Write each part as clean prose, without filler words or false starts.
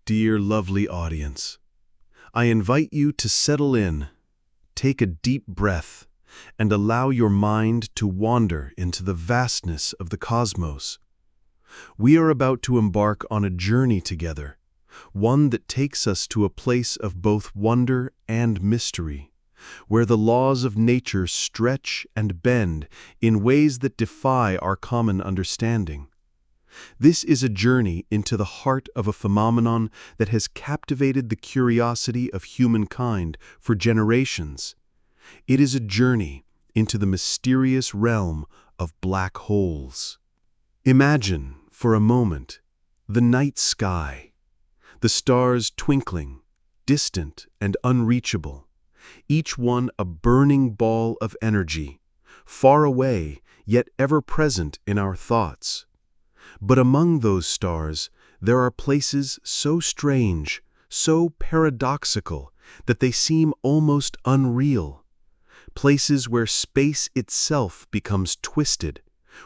Dear lovely audience, I invite you to settle in, take a deep breath, and allow your mind to wander into the vastness of the cosmos. We are about to embark on a journey together, one that takes us to a place of both wonder and mystery, where the laws of nature stretch and bend in ways that defy our common understanding. This is a journey into the heart of a phenomenon that has captivated the curiosity of humankind for generations. It is a journey into the mysterious realm of black holes. Imagine, for a moment, the night sky, the stars twinkling, distant and unreachable, each one a burning ball of energy, far away yet ever present in our thoughts. But among those stars, there are places so strange, so paradoxical, that they seem almost unreal. Places where space itself becomes twisted,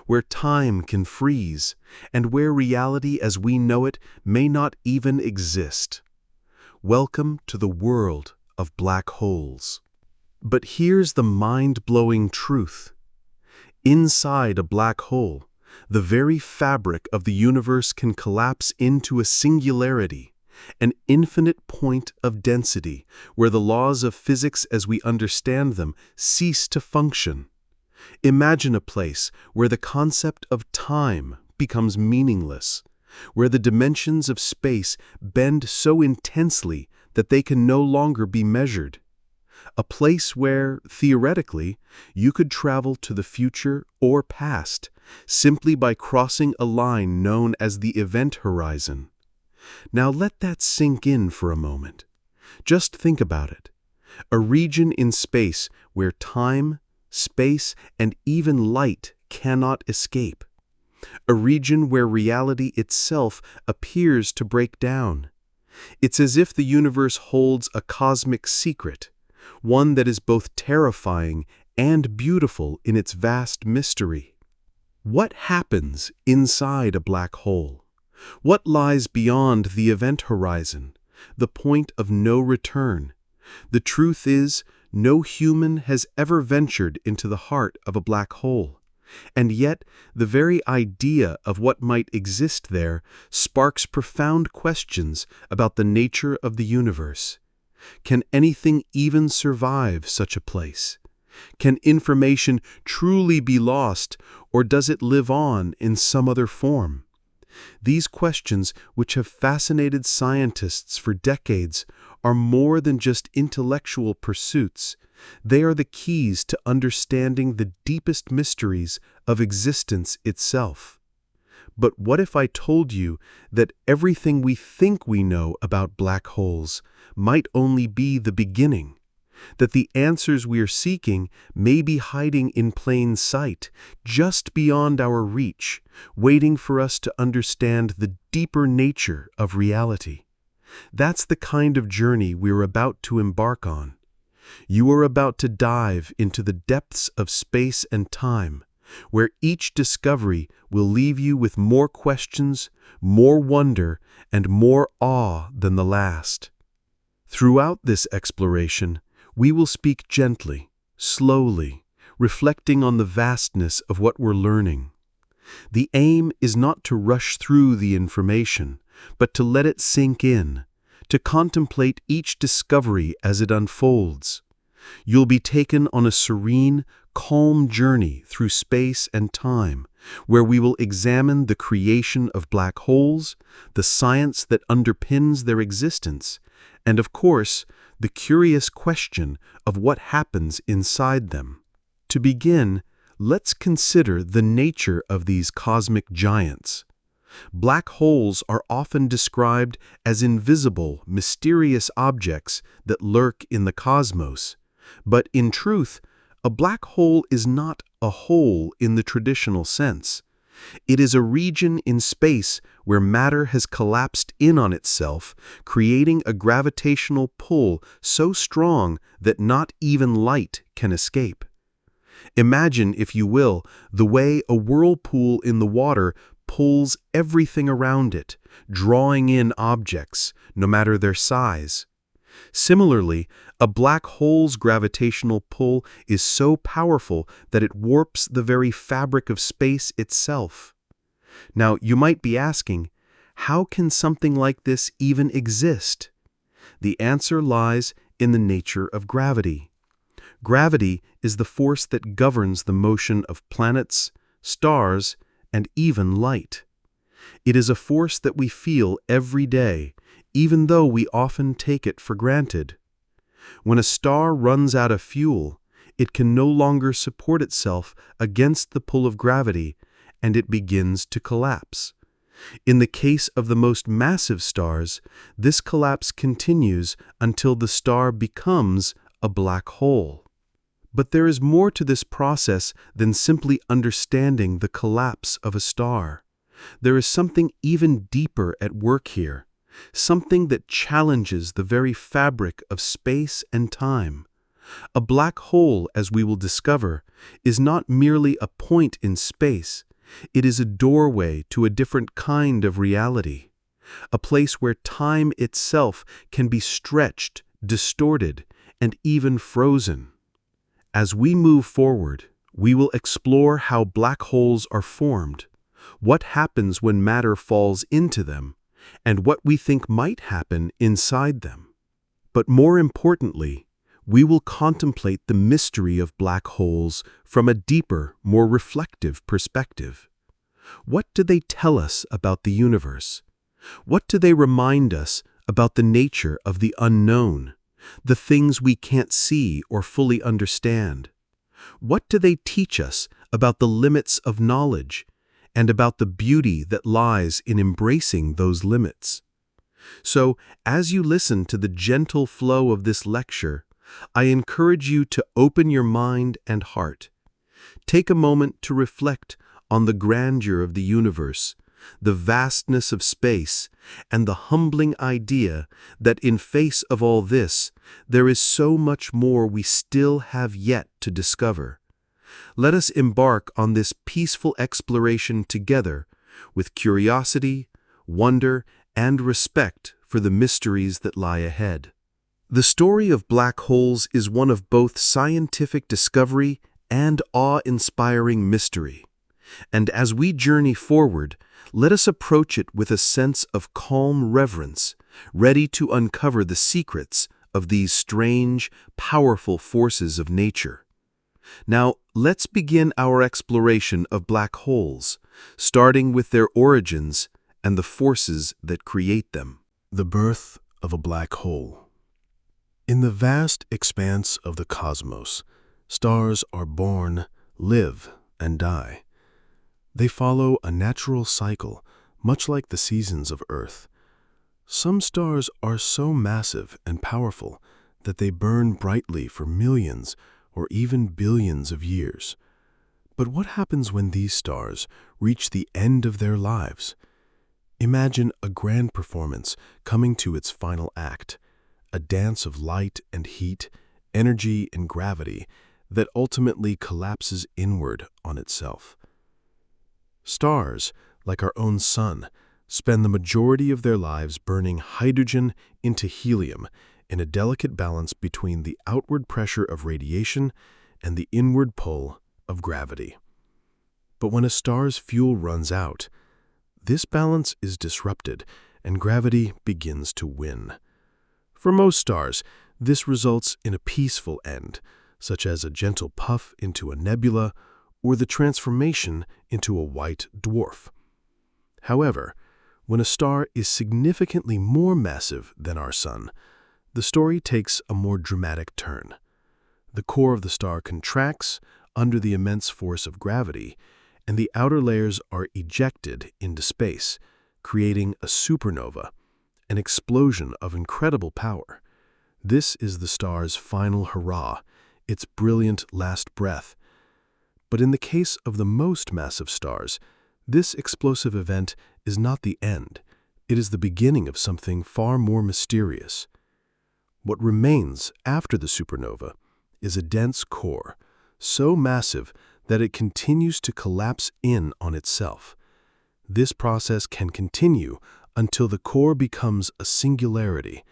where time can freeze, and where reality as we know it may not even exist. Welcome to the world of black holes. But here's the mind-blowing truth. Inside a black hole, the very fabric of the universe can collapse into a singularity, an infinite point of density, where the laws of physics as we understand them cease to function. Imagine a place where the concept of time becomes meaningless, where the dimensions of space bend so intensely that they can no longer be measured. A place where, theoretically, you could travel to the future or past simply by crossing a line known as the event horizon. Now let that sink in for a moment. Just think about it. A region in space where time, space, and even light cannot escape. A region where reality itself appears to break down. It's as if the universe holds a cosmic secret, one that is both terrifying and beautiful in its vast mystery. What happens inside a black hole? What lies beyond the event horizon, the point of no return? The truth is, no human has ever ventured into the heart of a black hole. And yet, the very idea of what might exist there sparks profound questions about the nature of the universe. Can anything even survive such a place? Can information truly be lost, or does it live on in some other form? These questions, which have fascinated scientists for decades, are more than just intellectual pursuits. They are the keys to understanding the deepest mysteries of existence itself. But what if I told you that everything we think we know about black holes might only be the beginning? That the answers we are seeking may be hiding in plain sight, just beyond our reach, waiting for us to understand the deeper nature of reality? That's the kind of journey we're about to embark on. You are about to dive into the depths of space and time, where each discovery will leave you with more questions, more wonder, and more awe than the last. Throughout this exploration, we will speak gently, slowly, reflecting on the vastness of what we're learning. The aim is not to rush through the information, but to let it sink in, to contemplate each discovery as it unfolds. You'll be taken on a serene, calm journey through space and time, where we will examine the creation of black holes, the science that underpins their existence, and of course, the curious question of what happens inside them. To begin, let's consider the nature of these cosmic giants. Black holes are often described as invisible, mysterious objects that lurk in the cosmos. But in truth, a black hole is not a hole in the traditional sense. It is a region in space where matter has collapsed in on itself, creating a gravitational pull so strong that not even light can escape. Imagine, if you will, the way a whirlpool in the water pulls everything around it, drawing in objects, no matter their size. Similarly, a black hole's gravitational pull is so powerful that it warps the very fabric of space itself. Now, you might be asking, how can something like this even exist? The answer lies in the nature of gravity. Gravity is the force that governs the motion of planets, stars, and even light. It is a force that we feel every day, even though we often take it for granted. When a star runs out of fuel, it can no longer support itself against the pull of gravity, and it begins to collapse. In the case of the most massive stars, this collapse continues until the star becomes a black hole. But there is more to this process than simply understanding the collapse of a star. There is something even deeper at work here, something that challenges the very fabric of space and time. A black hole, as we will discover, is not merely a point in space. It is a doorway to a different kind of reality, a place where time itself can be stretched, distorted, and even frozen. As we move forward, we will explore how black holes are formed, what happens when matter falls into them, and what we think might happen inside them. But more importantly, we will contemplate the mystery of black holes from a deeper, more reflective perspective. What do they tell us about the universe? What do they remind us about the nature of the unknown, the things we can't see or fully understand? What do they teach us about the limits of knowledge and about the beauty that lies in embracing those limits? So, as you listen to the gentle flow of this lecture, I encourage you to open your mind and heart. Take a moment to reflect on the grandeur of the universe, the vastness of space, and the humbling idea that in face of all this, there is so much more we still have yet to discover. Let us embark on this peaceful exploration together with curiosity, wonder, and respect for the mysteries that lie ahead. The story of black holes is one of both scientific discovery and awe-inspiring mystery. And as we journey forward, let us approach it with a sense of calm reverence, ready to uncover the secrets of these strange, powerful forces of nature. Now, let's begin our exploration of black holes, starting with their origins and the forces that create them. The birth of a black hole. In the vast expanse of the cosmos, stars are born, live, and die. They follow a natural cycle, much like the seasons of Earth. Some stars are so massive and powerful that they burn brightly for millions or even billions of years. But what happens when these stars reach the end of their lives? Imagine a grand performance coming to its final act, a dance of light and heat, energy and gravity that ultimately collapses inward on itself. Stars, like our own sun, spend the majority of their lives burning hydrogen into helium in a delicate balance between the outward pressure of radiation and the inward pull of gravity. But when a star's fuel runs out, this balance is disrupted and gravity begins to win. For most stars, this results in a peaceful end, such as a gentle puff into a nebula or the transformation into a white dwarf. However, when a star is significantly more massive than our sun, the story takes a more dramatic turn. The core of the star contracts under the immense force of gravity, and the outer layers are ejected into space, creating a supernova, an explosion of incredible power. This is the star's final hurrah, its brilliant last breath. But in the case of the most massive stars, this explosive event is not the end. It is the beginning of something far more mysterious. What remains after the supernova is a dense core, so massive that it continues to collapse in on itself. This process can continue until the core becomes a singularity,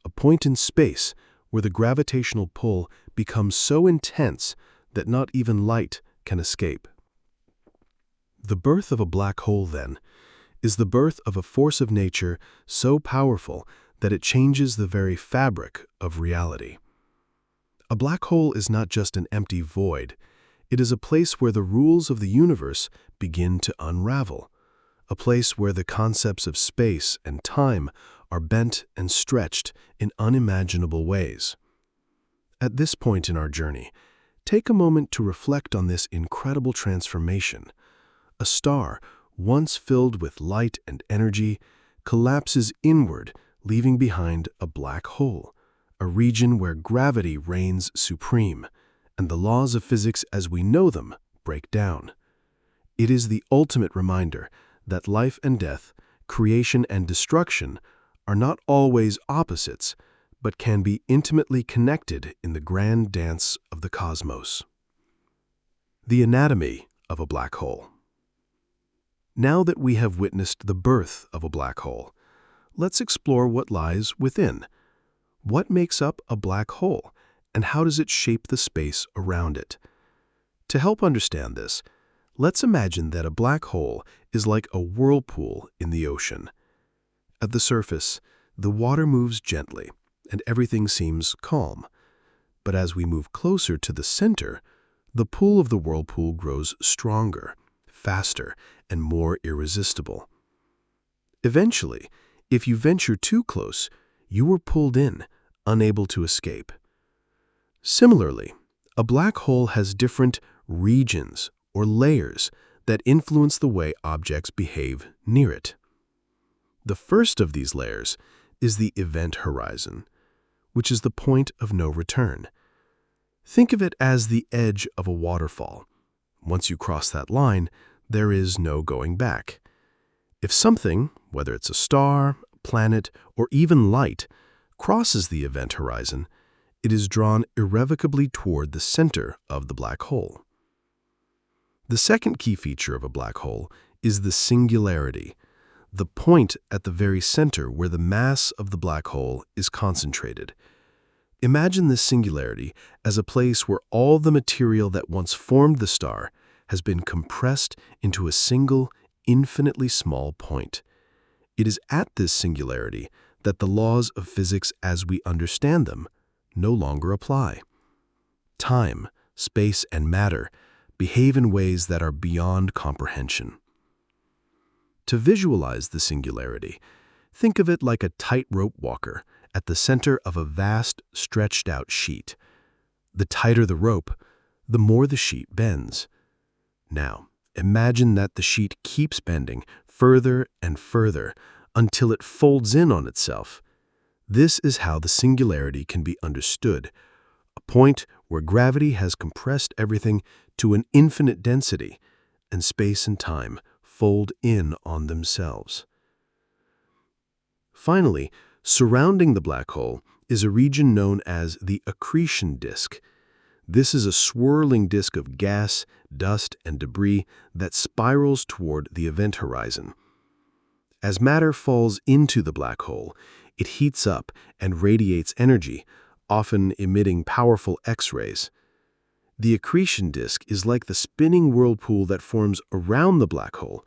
a point in space where the gravitational pull becomes so intense that not even light can escape. The birth of a black hole, then, is the birth of a force of nature so powerful that it changes the very fabric of reality. A black hole is not just an empty void. It is a place where the rules of the universe begin to unravel, a place where the concepts of space and time are bent and stretched in unimaginable ways. At this point in our journey, take a moment to reflect on this incredible transformation. A star, once filled with light and energy, collapses inward, leaving behind a black hole, a region where gravity reigns supreme, and the laws of physics as we know them break down. It is the ultimate reminder that life and death, creation and destruction, are not always opposites, but can be intimately connected in the grand dance of the cosmos. The anatomy of a black hole. Now that we have witnessed the birth of a black hole, let's explore what lies within. What makes up a black hole, and how does it shape the space around it? To help understand this, let's imagine that a black hole is like a whirlpool in the ocean. At the surface, the water moves gently, and everything seems calm. But as we move closer to the center, the pull of the whirlpool grows stronger, faster, and more irresistible. Eventually, if you venture too close, you are pulled in, unable to escape. Similarly, a black hole has different regions or layers that influence the way objects behave near it. The first of these layers is the event horizon, which is the point of no return. Think of it as the edge of a waterfall. Once you cross that line, there is no going back. If something, whether it's a star, planet, or even light, crosses the event horizon, it is drawn irrevocably toward the center of the black hole. The second key feature of a black hole is the singularity, the point at the very center where the mass of the black hole is concentrated. Imagine this singularity as a place where all the material that once formed the star has been compressed into a single, infinitely small point. It is at this singularity that the laws of physics as we understand them no longer apply. Time, space, and matter behave in ways that are beyond comprehension. To visualize the singularity, think of it like a tightrope walker at the center of a vast, stretched-out sheet. The tighter the rope, the more the sheet bends. Now, imagine that the sheet keeps bending further and further until it folds in on itself. This is how the singularity can be understood, a point where gravity has compressed everything to an infinite density, and space and time fold in on themselves. Finally, surrounding the black hole is a region known as the accretion disk. This is a swirling disk of gas, dust, and debris that spirals toward the event horizon. As matter falls into the black hole, it heats up and radiates energy, often emitting powerful X-rays. The accretion disk is like the spinning whirlpool that forms around the black hole,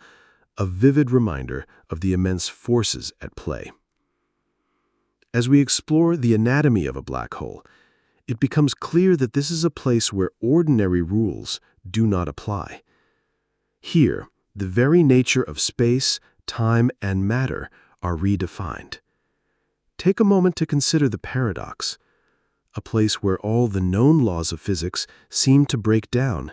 a vivid reminder of the immense forces at play. As we explore the anatomy of a black hole, it becomes clear that this is a place where ordinary rules do not apply. Here, the very nature of space, time, and matter are redefined. Take a moment to consider the paradox, a place where all the known laws of physics seem to break down,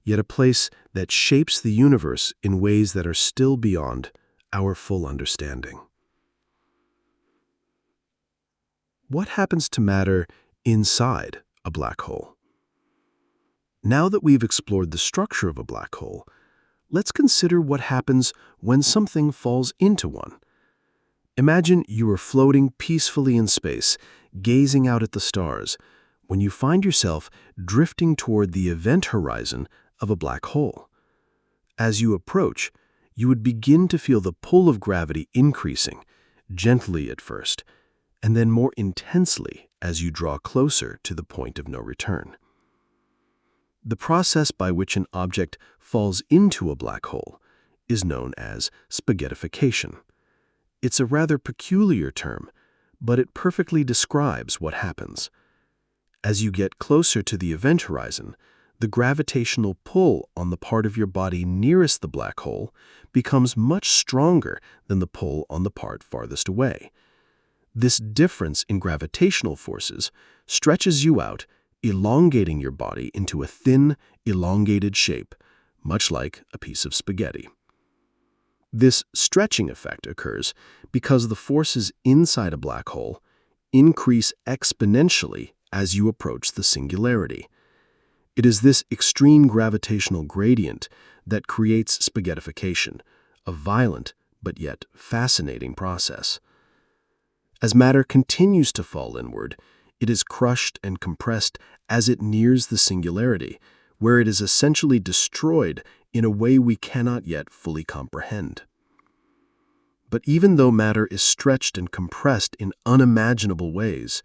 yet a place that shapes the universe in ways that are still beyond our full understanding. What happens to matter inside a black hole? Now that we've explored the structure of a black hole, let's consider what happens when something falls into one. Imagine you are floating peacefully in space, gazing out at the stars, when you find yourself drifting toward the event horizon of a black hole. As you approach, you would begin to feel the pull of gravity increasing, gently at first, and then more intensely as you draw closer to the point of no return. The process by which an object falls into a black hole is known as spaghettification. It's a rather peculiar term, but it perfectly describes what happens. As you get closer to the event horizon, the gravitational pull on the part of your body nearest the black hole becomes much stronger than the pull on the part farthest away. This difference in gravitational forces stretches you out, elongating your body into a thin, elongated shape, much like a piece of spaghetti. This stretching effect occurs because the forces inside a black hole increase exponentially as you approach the singularity. It is this extreme gravitational gradient that creates spaghettification, a violent but yet fascinating process. As matter continues to fall inward, it is crushed and compressed as it nears the singularity, where it is essentially destroyed in a way we cannot yet fully comprehend. But even though matter is stretched and compressed in unimaginable ways,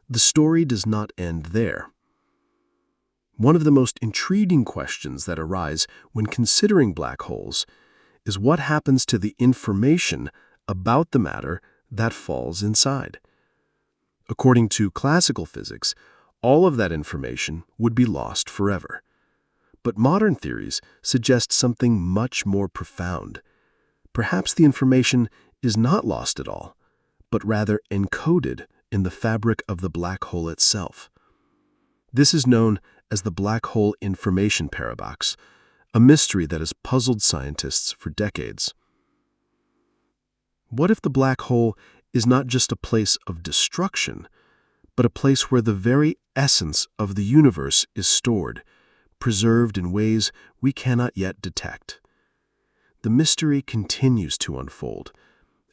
the story does not end there. One of the most intriguing questions that arise when considering black holes is what happens to the information about the matter that falls inside. According to classical physics, all of that information would be lost forever. But modern theories suggest something much more profound. Perhaps the information is not lost at all, but rather encoded in the fabric of the black hole itself. This is known as the black hole information paradox, a mystery that has puzzled scientists for decades. What if the black hole is not just a place of destruction, but a place where the very essence of the universe is stored, preserved in ways we cannot yet detect? The mystery continues to unfold,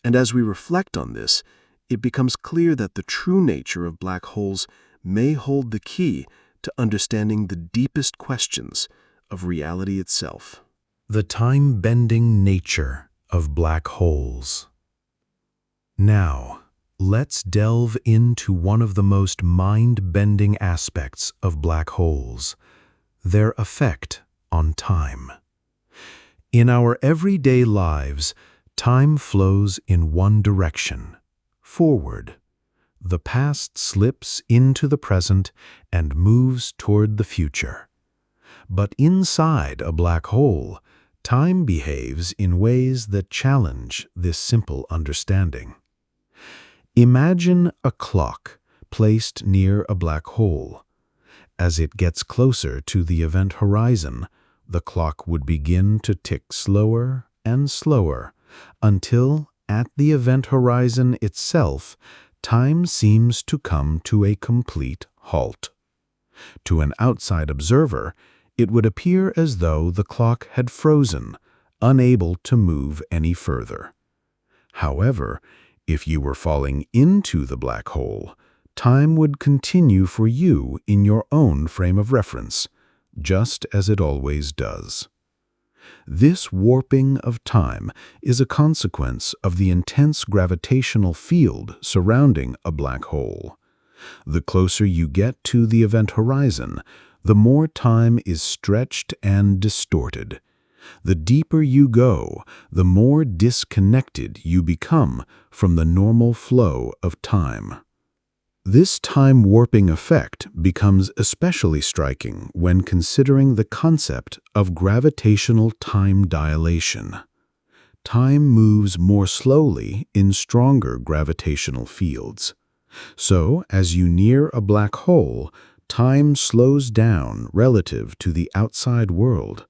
and as we reflect on this, it becomes clear that the true nature of black holes may hold the key to understanding the deepest questions of reality itself. The time-bending nature of black holes. Now, let's delve into one of the most mind-bending aspects of black holes, their effect on time. In our everyday lives, time flows in one direction, forward. The past slips into the present and moves toward the future. But inside a black hole, time behaves in ways that challenge this simple understanding. Imagine a clock placed near a black hole. As it gets closer to the event horizon, the clock would begin to tick slower and slower until, at the event horizon itself, time seems to come to a complete halt. To an outside observer, it would appear as though the clock had frozen, unable to move any further. However, if you were falling into the black hole, time would continue for you in your own frame of reference, just as it always does. This warping of time is a consequence of the intense gravitational field surrounding a black hole. The closer you get to the event horizon, the more time is stretched and distorted. The deeper you go, the more disconnected you become from the normal flow of time. This time-warping effect becomes especially striking when considering the concept of gravitational time dilation. Time moves more slowly in stronger gravitational fields. So, as you near a black hole, time slows down relative to the outside world.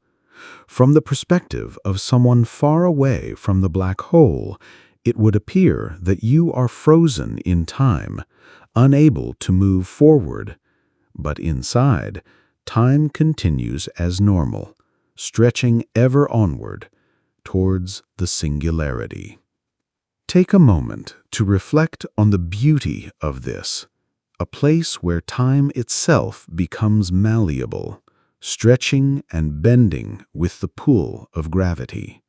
From the perspective of someone far away from the black hole, it would appear that you are frozen in time, unable to move forward. But inside, time continues as normal, stretching ever onward towards the singularity. Take a moment to reflect on the beauty of this, a place where time itself becomes malleable, stretching and bending with the pull of gravity.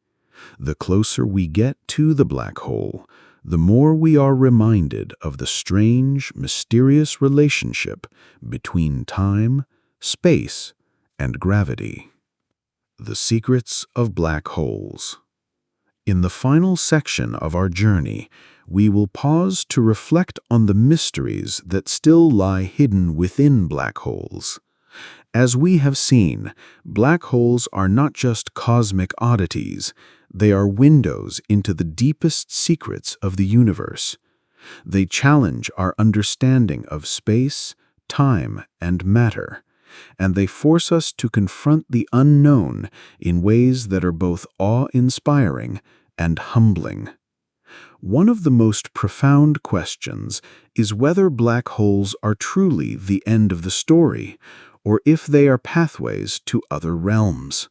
The closer we get to the black hole, the more we are reminded of the strange, mysterious relationship between time, space, and gravity. The secrets of black holes. In the final section of our journey, we will pause to reflect on the mysteries that still lie hidden within black holes. As we have seen, black holes are not just cosmic oddities, they are windows into the deepest secrets of the universe. They challenge our understanding of space, time, and matter, and they force us to confront the unknown in ways that are both awe-inspiring and humbling. One of the most profound questions is whether black holes are truly the end of the story, or if they are pathways to other realms.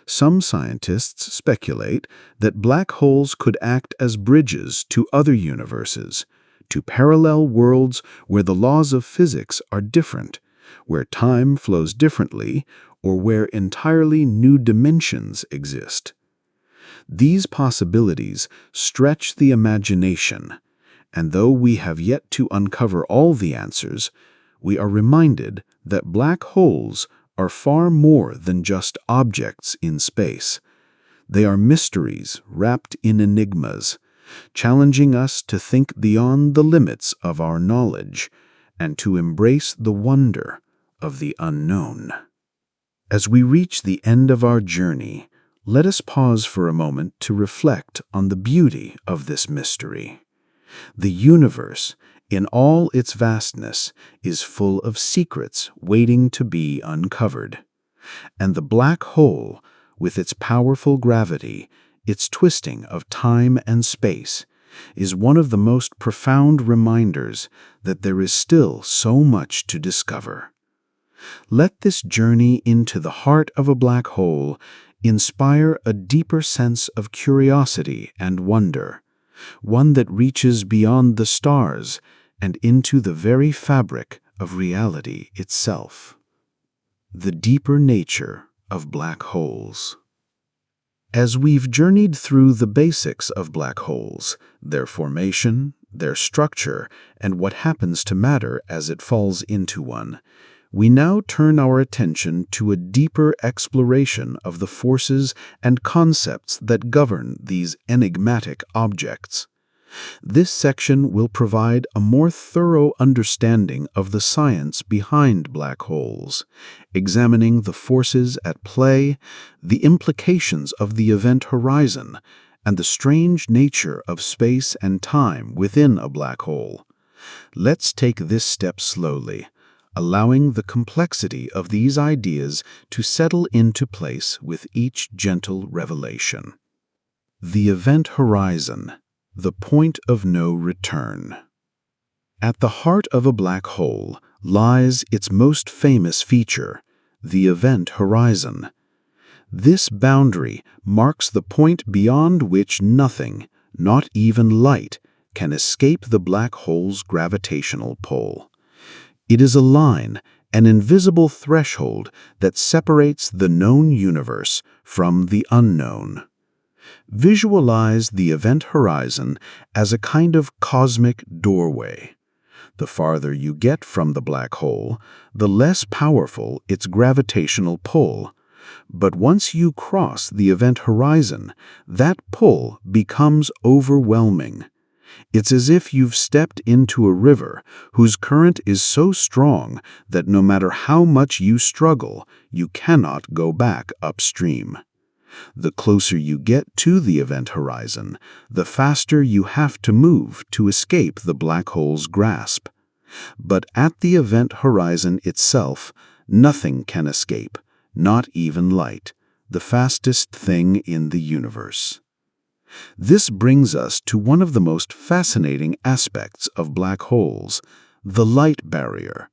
Some scientists speculate that black holes could act as bridges to other universes, to parallel worlds where the laws of physics are different, where time flows differently, or where entirely new dimensions exist. These possibilities stretch the imagination, and though we have yet to uncover all the answers, we are reminded that black holes are far more than just objects in space. They are mysteries wrapped in enigmas, challenging us to think beyond the limits of our knowledge and to embrace the wonder of the unknown. As we reach the end of our journey, let us pause for a moment to reflect on the beauty of this mystery. The universe, in all its vastness, is full of secrets waiting to be uncovered. And the black hole, with its powerful gravity, its twisting of time and space, is one of the most profound reminders that there is still so much to discover. Let this journey into the heart of a black hole inspire a deeper sense of curiosity and wonder, one that reaches beyond the stars and into the very fabric of reality itself. The deeper nature of black holes. As we've journeyed through the basics of black holes, their formation, their structure, and what happens to matter as it falls into one, we now turn our attention to a deeper exploration of the forces and concepts that govern these enigmatic objects. This section will provide a more thorough understanding of the science behind black holes, examining the forces at play, the implications of the event horizon, and the strange nature of space and time within a black hole. Let's take this step slowly, allowing the complexity of these ideas to settle into place with each gentle revelation. The event horizon. The point of no return. At the heart of a black hole lies its most famous feature, the event horizon. This boundary marks the point beyond which nothing, not even light, can escape the black hole's gravitational pull. It is a line, an invisible threshold that separates the known universe from the unknown. Visualize the event horizon as a kind of cosmic doorway. The farther you get from the black hole, the less powerful its gravitational pull. But once you cross the event horizon, that pull becomes overwhelming. It's as if you've stepped into a river whose current is so strong that no matter how much you struggle, you cannot go back upstream. The closer you get to the event horizon, the faster you have to move to escape the black hole's grasp. But at the event horizon itself, nothing can escape, not even light, the fastest thing in the universe. This brings us to one of the most fascinating aspects of black holes, the light barrier.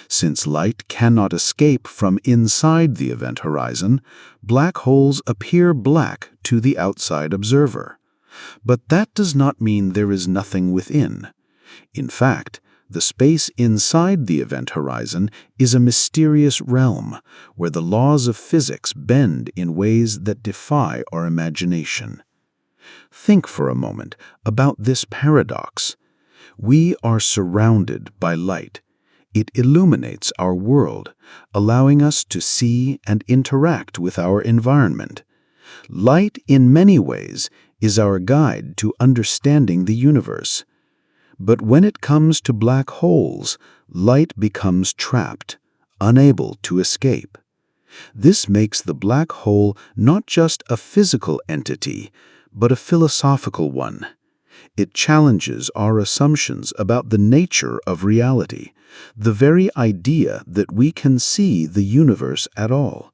Since light cannot escape from inside the event horizon, black holes appear black to the outside observer. But that does not mean there is nothing within. In fact, The space inside the event horizon is a mysterious realm where the laws of physics bend in ways that defy our imagination. Think for a moment about this paradox. We are surrounded by light. It illuminates our world, allowing us to see and interact with our environment. Light, in many ways, is our guide to understanding the universe. But when it comes to black holes, light becomes trapped, unable to escape. This makes the black hole not just a physical entity, but a philosophical one. It challenges our assumptions about the nature of reality, the very idea that we can see the universe at all.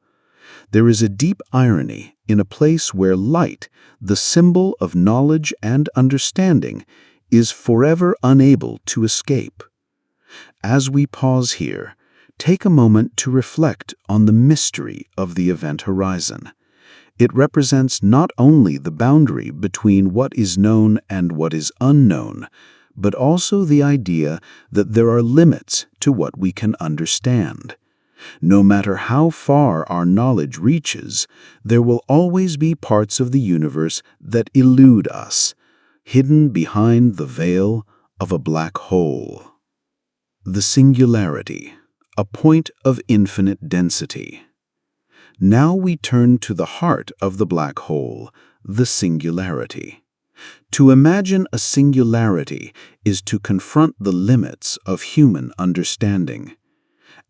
There is a deep irony in a place where light, the symbol of knowledge and understanding, is forever unable to escape. As we pause here, take a moment to reflect on the mystery of the event horizon. It represents not only the boundary between what is known and what is unknown, but also the idea that there are limits to what we can understand. No matter how far our knowledge reaches, there will always be parts of the universe that elude us, hidden behind the veil of a black hole. The singularity, a point of infinite density. Now we turn to the heart of the black hole, the singularity. To imagine a singularity is to confront the limits of human understanding.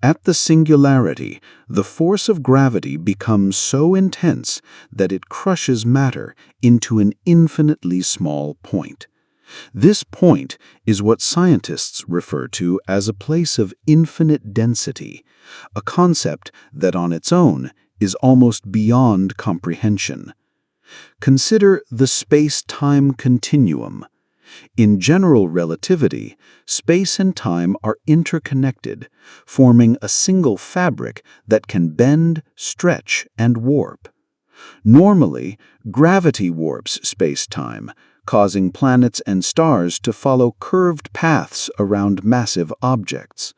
At the singularity, the force of gravity becomes so intense that it crushes matter into an infinitely small point. This point is what scientists refer to as a place of infinite density, a concept that on its own is almost beyond comprehension. Consider the space-time continuum. In general relativity, space and time are interconnected, forming a single fabric that can bend, stretch, and warp. Normally, gravity warps space-time, causing planets and stars to follow curved paths around massive objects.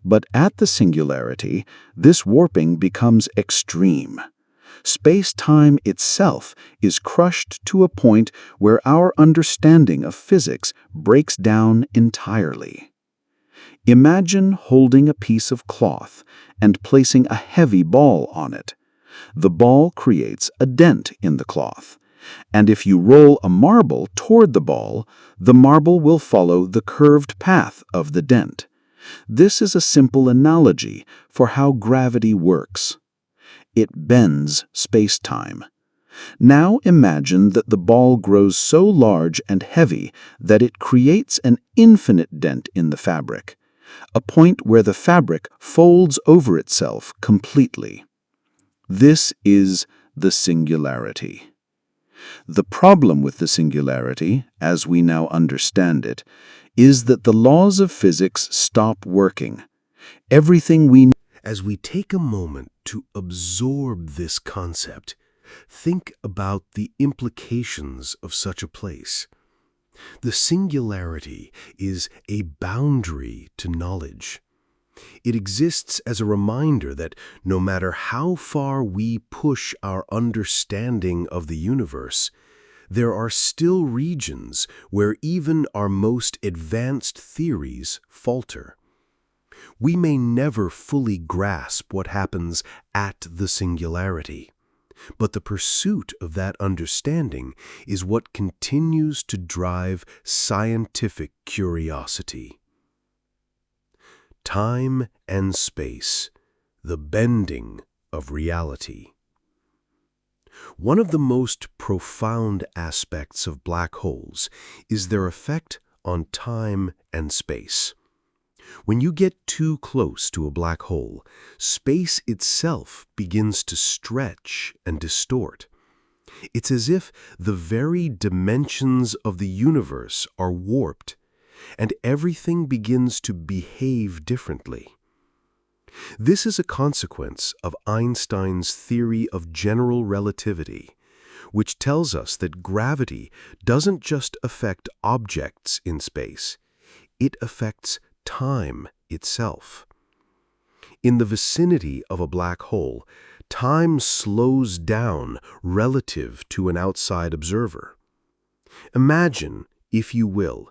But at the singularity, this warping becomes extreme. Space-time itself is crushed to a point where our understanding of physics breaks down entirely. Imagine holding a piece of cloth and placing a heavy ball on it. The ball creates a dent in the cloth, and if you roll a marble toward the marble will follow the curved path of the dent. This is a simple analogy for how gravity works. It bends space-time. Now imagine that the ball grows so large and heavy that it creates an infinite dent in the fabric, a point where the fabric folds over itself completely. This is the singularity. The problem with the singularity, as we now understand it, is that the laws of physics stop working. Everything we know. As we take a moment to absorb this concept, think about the implications of such a place. The singularity is a boundary to knowledge. It exists as a reminder that no matter how far we push our understanding of the universe, there are still regions where even our most advanced theories falter. We may never fully grasp what happens at the singularity, but the pursuit of that understanding is what continues to drive scientific curiosity. Time and space, the bending of reality. One of the most profound aspects of black holes is their effect on time and space. When you get too close to a black hole, space itself begins to stretch and distort. It's as if the very dimensions of the universe are warped, and everything begins to behave differently. This is a consequence of Einstein's theory of general relativity, which tells us that gravity doesn't just affect objects in space, it affects time itself. In the vicinity of a black hole, time slows down relative to an outside observer. Imagine, if you will,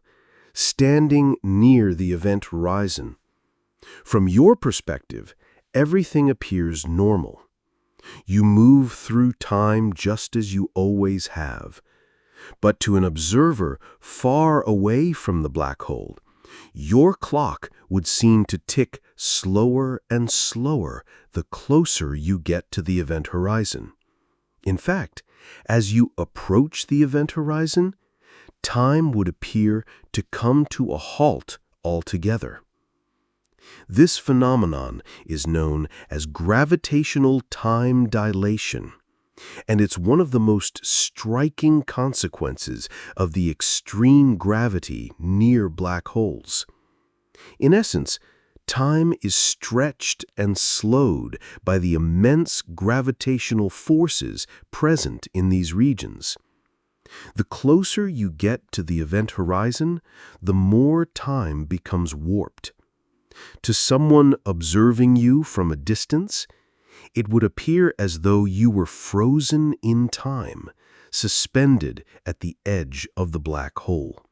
standing near the event horizon. From your perspective, everything appears normal. You move through time just as you always have. But to an observer far away from the black hole, your clock would seem to tick slower and slower the closer you get to the event horizon. In fact, as you approach the event horizon, time would appear to come to a halt altogether. This phenomenon is known as gravitational time dilation, and it's one of the most striking consequences of the extreme gravity near black holes. In essence, time is stretched and slowed by the immense gravitational forces present in these regions. The closer you get to the event horizon, the more time becomes warped. To someone observing you from a distance, it would appear as though you were frozen in time, suspended at the edge of the black hole.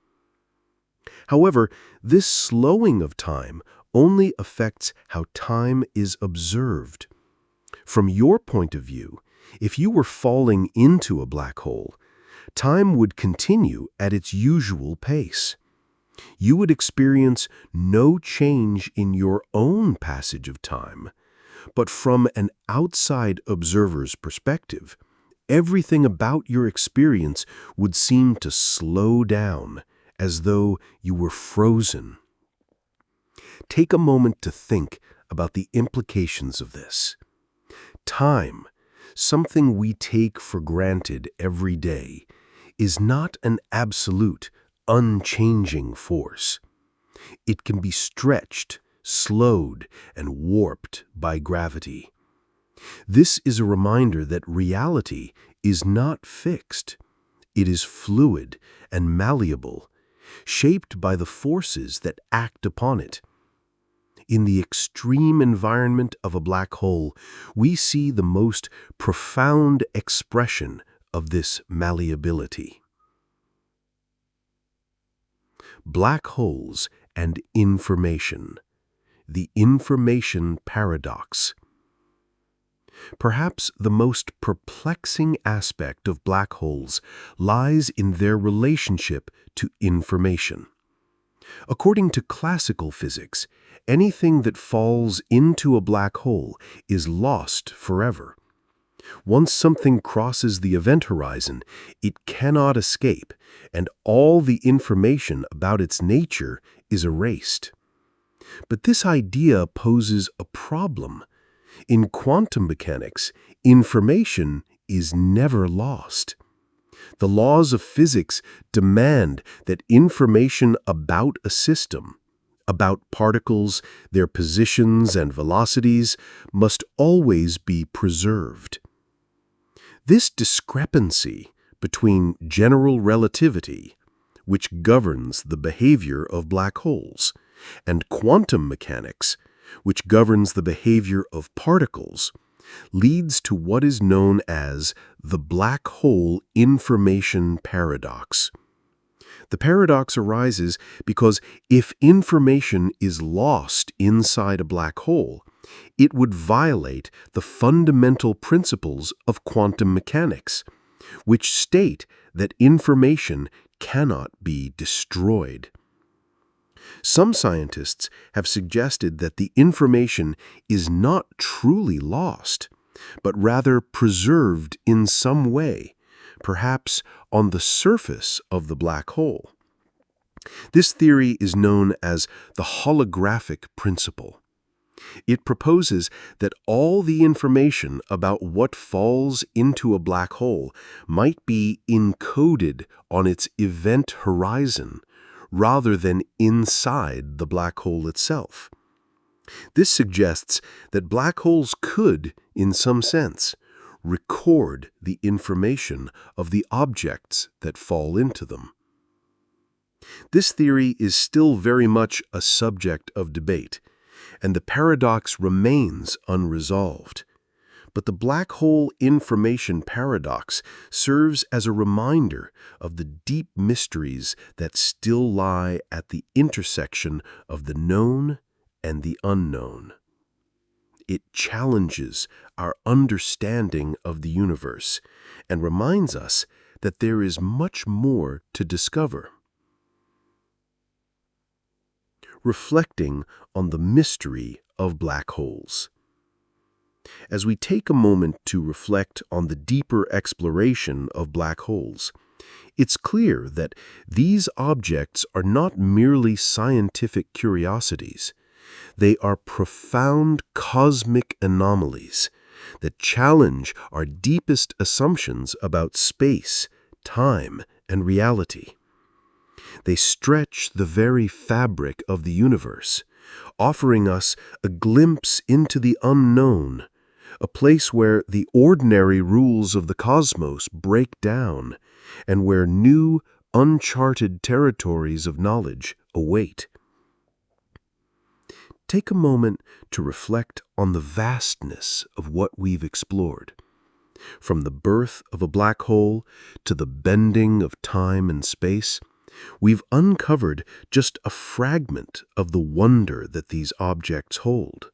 However, this slowing of time only affects how time is observed. From your point of view, if you were falling into a black hole, time would continue at its usual pace. You would experience no change in your own passage of time, but from an outside observer's perspective, everything about your experience would seem to slow down, as though you were frozen. Take a moment to think about the implications of this. Time, something we take for granted every day, is not an absolute, unchanging force. It can be stretched, slowed, and warped by gravity. This is a reminder that reality is not fixed. It is fluid and malleable, shaped by the forces that act upon it. In the extreme environment of a black hole, we see the most profound expression of this malleability. Black holes and information. The information paradox. Perhaps the most perplexing aspect of black holes lies in their relationship to information. According to classical physics, anything that falls into a black hole is lost forever. Once something crosses the event horizon, it cannot escape, and all the information about its nature is erased. But this idea poses a problem. In quantum mechanics, information is never lost. The laws of physics demand that information about a system, about particles, their positions and velocities, must always be preserved. This discrepancy between general relativity, which governs the behavior of black holes, and quantum mechanics, which governs the behavior of particles, leads to what is known as the black hole information paradox. The paradox arises because if information is lost inside a black hole, it would violate the fundamental principles of quantum mechanics, which state that information cannot be destroyed. Some scientists have suggested that the information is not truly lost, but rather preserved in some way, perhaps on the surface of the black hole. This theory is known as the holographic principle. It proposes that all the information about what falls into a black hole might be encoded on its event horizon, rather than inside the black hole itself. This suggests that black holes could, in some sense, record the information of the objects that fall into them. This theory is still very much a subject of debate, and the paradox remains unresolved. But the black hole information paradox serves as a reminder of the deep mysteries that still lie at the intersection of the known and the unknown. It challenges our understanding of the universe and reminds us that there is much more to discover. Reflecting on the mystery of black holes. As we take a moment to reflect on the deeper exploration of black holes, it's clear that these objects are not merely scientific curiosities. They are profound cosmic anomalies that challenge our deepest assumptions about space, time, and reality. They stretch the very fabric of the universe, offering us a glimpse into the unknown, a place where the ordinary rules of the cosmos break down and where new, uncharted territories of knowledge await. Take a moment to reflect on the vastness of what we've explored. From the birth of a black hole to the bending of time and space, we've uncovered just a fragment of the wonder that these objects hold.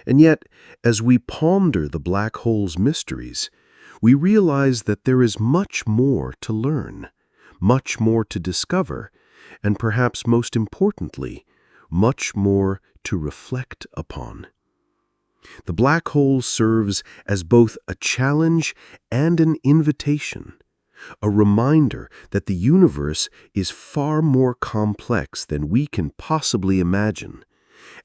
And yet, as we ponder the black hole's mysteries, we realize that there is much more to learn, much more to discover, and perhaps most importantly, much more to reflect upon. The black hole serves as both a challenge and an invitation, a reminder that the universe is far more complex than we can possibly imagine,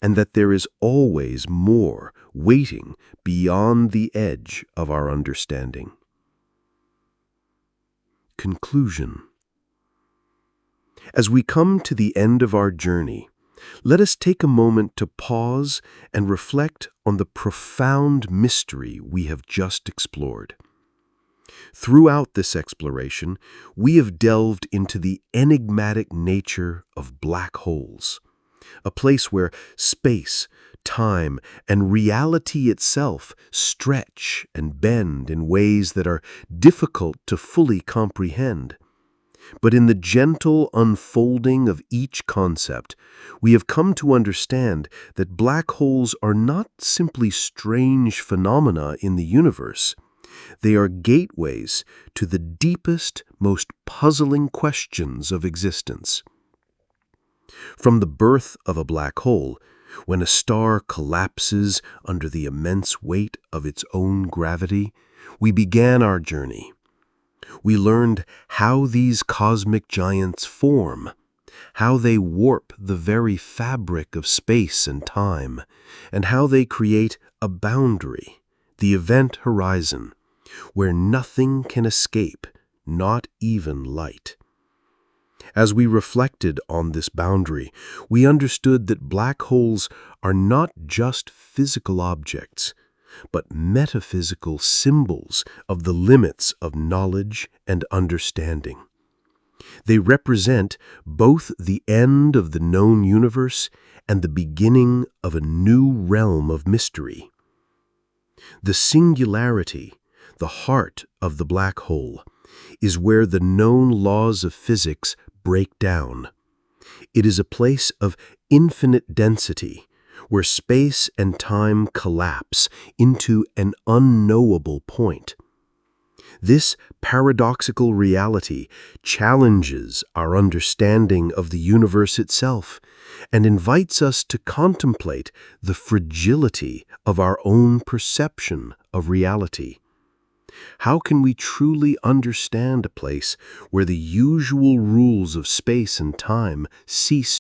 and that there is always more waiting beyond the edge of our understanding. Conclusion. As we come to the end of our journey, let us take a moment to pause and reflect on the profound mystery we have just explored. Throughout this exploration, we have delved into the enigmatic nature of black holes, a place where space, time, and reality itself stretch and bend in ways that are difficult to fully comprehend. But in the gentle unfolding of each concept, we have come to understand that black holes are not simply strange phenomena in the universe. They are gateways to the deepest, most puzzling questions of existence. From the birth of a black hole, when a star collapses under the immense weight of its own gravity, we began our journey. We learned how these cosmic giants form, how they warp the very fabric of space and time, and how they create a boundary, the event horizon, where nothing can escape, not even light. As we reflected on this boundary, we understood that black holes are not just physical objects, but metaphysical symbols of the limits of knowledge and understanding. They represent both the end of the known universe and the beginning of a new realm of mystery. The singularity, the heart of the black hole, is where the known laws of physics break down. It is a place of infinite density, where space and time collapse into an unknowable point. This paradoxical reality challenges our understanding of the universe itself and invites us to contemplate the fragility of our own perception of reality. How can we truly understand a place where the usual rules of space and time cease